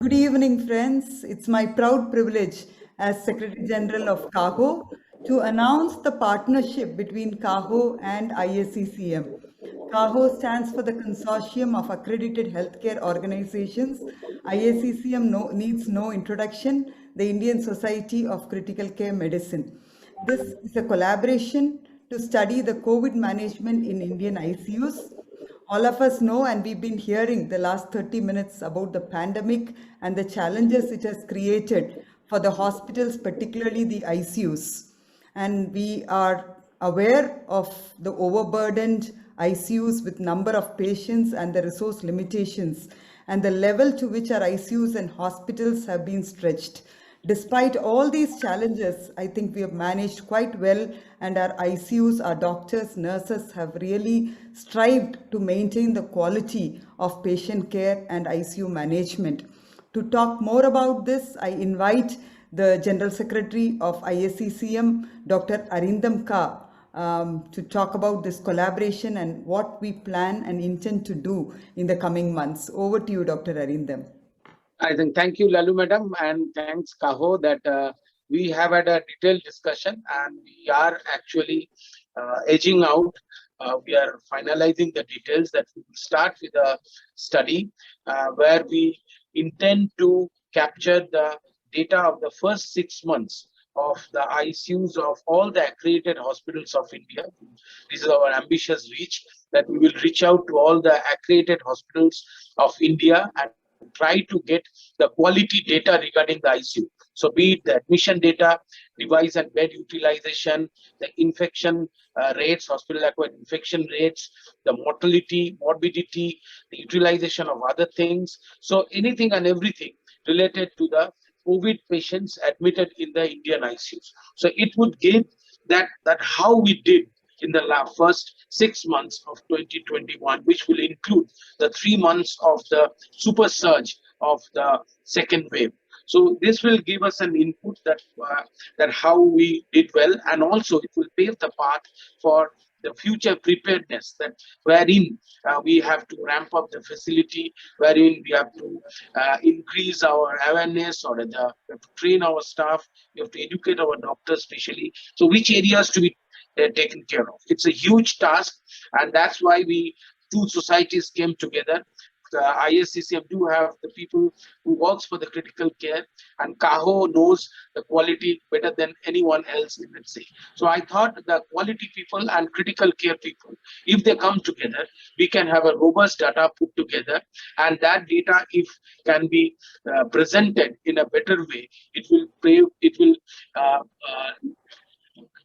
Good evening, friends. It's my proud privilege as Secretary General of CAHO to announce the partnership between CAHO and ISCCM. CAHO stands for the Consortium of Accredited Healthcare Organizations. ISCCM needs no introduction, the Indian Society of Critical Care Medicine. This is a collaboration to study the COVID management in Indian ICUs. All of us know, and we've been hearing the last 30 minutes about the pandemic and the challenges it has created for the hospitals, particularly the ICUs. And we are aware of the overburdened ICUs with number of patients and the resource limitations and the level to which our ICUs and hospitals have been stretched. Despite all these challenges, I think we have managed quite well, and our ICUs, our doctors, nurses have really strived to maintain the quality of patient care and ICU management. To talk more about this, I invite the General Secretary of ISCCM, Dr. Arindam to talk about this collaboration and what we plan and intend to do in the coming months. Over to you, Dr. Arindam. I think thank you, Lallu madam, and thanks CAHO that we have had a detailed discussion and we are actually edging out. We are finalizing the details that we will start with a study where we intend to capture the data of the first 6 months of the ICUs of all the accredited hospitals of India. This is our ambitious reach, that we will reach out to all the accredited hospitals of India and try to get the quality data regarding the ICU. So be it the admission data, device and bed utilization, the infection rates, hospital-acquired infection rates, the mortality, morbidity, the utilization of other things. So anything and everything related to the COVID patients admitted in the Indian ICUs. So it would give that how we did in the first 6 months of 2021, which will include the 3 months of the super surge of the second wave. So this will give us an input that how we did well, and also it will pave the path for the future preparedness, that wherein we have to ramp up the facility, wherein we have to increase our awareness, or we have to train our staff, we have to educate our doctors especially. So which areas to be taken care of? It's a huge task, and that's why two societies came together. The ISCCM do have the people who works for the critical care, and CAHO knows the quality better than anyone else, let's say. So I thought the quality people and critical care people, if they come together, we can have a robust data put together, and that data, if can be presented in a better way, it will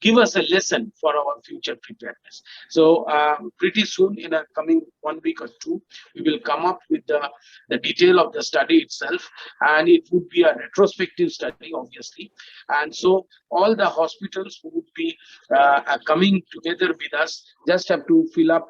give us a lesson for our future preparedness. So pretty soon, in a coming 1 week or 2, we will come up with the detail of the study itself, and it would be a retrospective study, obviously. And so all the hospitals who would be coming together with us just have to fill up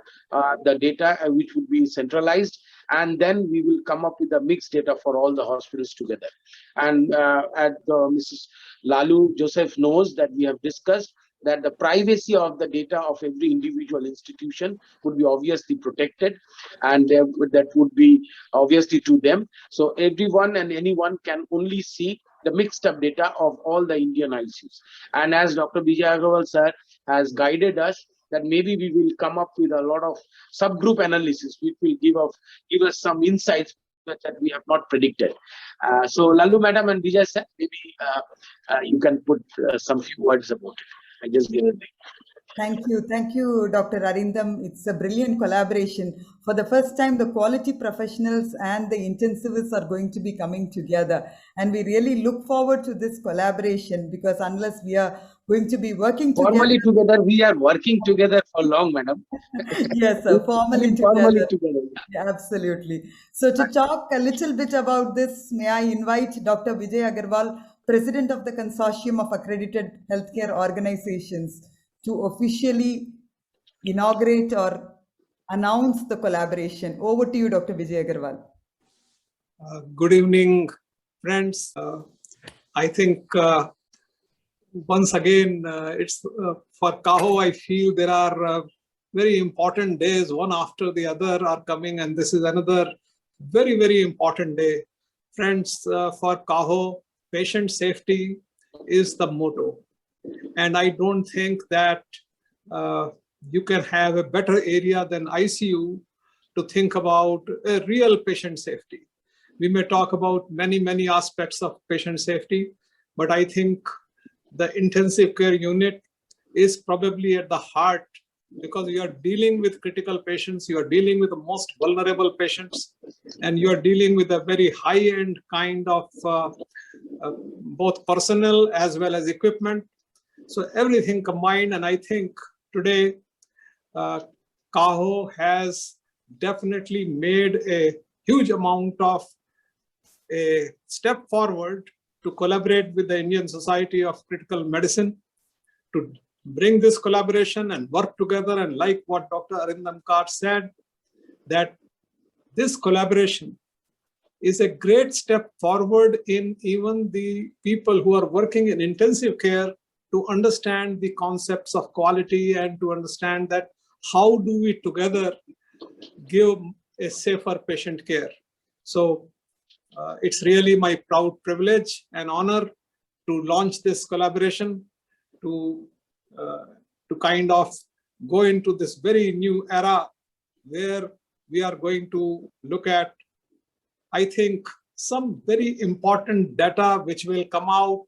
the data, which would be centralized, and then we will come up with the mixed data for all the hospitals together. And Mrs. Lallu Joseph knows that we have discussed that the privacy of the data of every individual institution would be obviously protected, and that would be obviously to them. So everyone and anyone can only see the mixed up data of all the Indian ICUs. And as Dr. Vijay Agarwal sir has guided us, that maybe we will come up with a lot of subgroup analysis, which will give us some insights that we have not predicted. So Lallu madam and Vijay sir, maybe you can put some few words about it. I just give it. Thank you, Dr. Arindam. It's a brilliant collaboration. For the first time, the quality professionals and the intensivists are going to be coming together. And we really look forward to this collaboration, because unless we are going to be working formally together, we are working together for long, madam. Yes, sir. Formally together. Yeah. Absolutely. So to talk a little bit about this, may I invite Dr. Vijay Agarwal, President of the Consortium of Accredited Healthcare Organizations, to officially inaugurate or announce the collaboration. Over to you, Dr. Vijay Agarwal. Good evening, friends. I think once again, it's for CAHO, I feel there are very important days, one after the other are coming, and this is another very, very important day. friends, for CAHO, patient safety is the motto. And I don't think that you can have a better area than ICU to think about a real patient safety. We may talk about many aspects of patient safety, but I think the intensive care unit is probably at the heart, because you are dealing with critical patients, you are dealing with the most vulnerable patients, and you are dealing with a very high-end kind of both personnel as well as equipment. So everything combined, and I think today CAHO has definitely made a huge amount of a step forward to collaborate with the Indian Society of Critical Medicine to bring this collaboration and work together. And like what Dr. Arindam said, that this collaboration is a great step forward in even the people who are working in intensive care to understand the concepts of quality and to understand that how do we together give a safer patient care. So it's really my proud privilege and honor to launch this collaboration, to kind of go into this very new era where we are going to look at, I think, some very important data which will come out,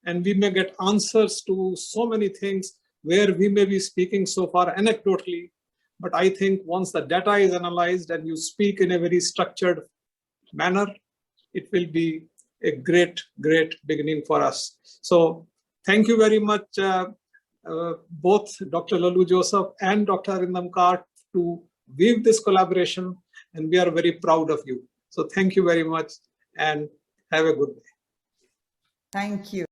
and we may get answers to so many things where we may be speaking so far anecdotally. But I think once the data is analyzed and you speak in a very structured manner, it will be a great beginning for us. So thank you very much, both Dr. Lallu Joseph and Dr. Arindam to weave this collaboration, and we are very proud of you. So thank you very much and have a good day. Thank you.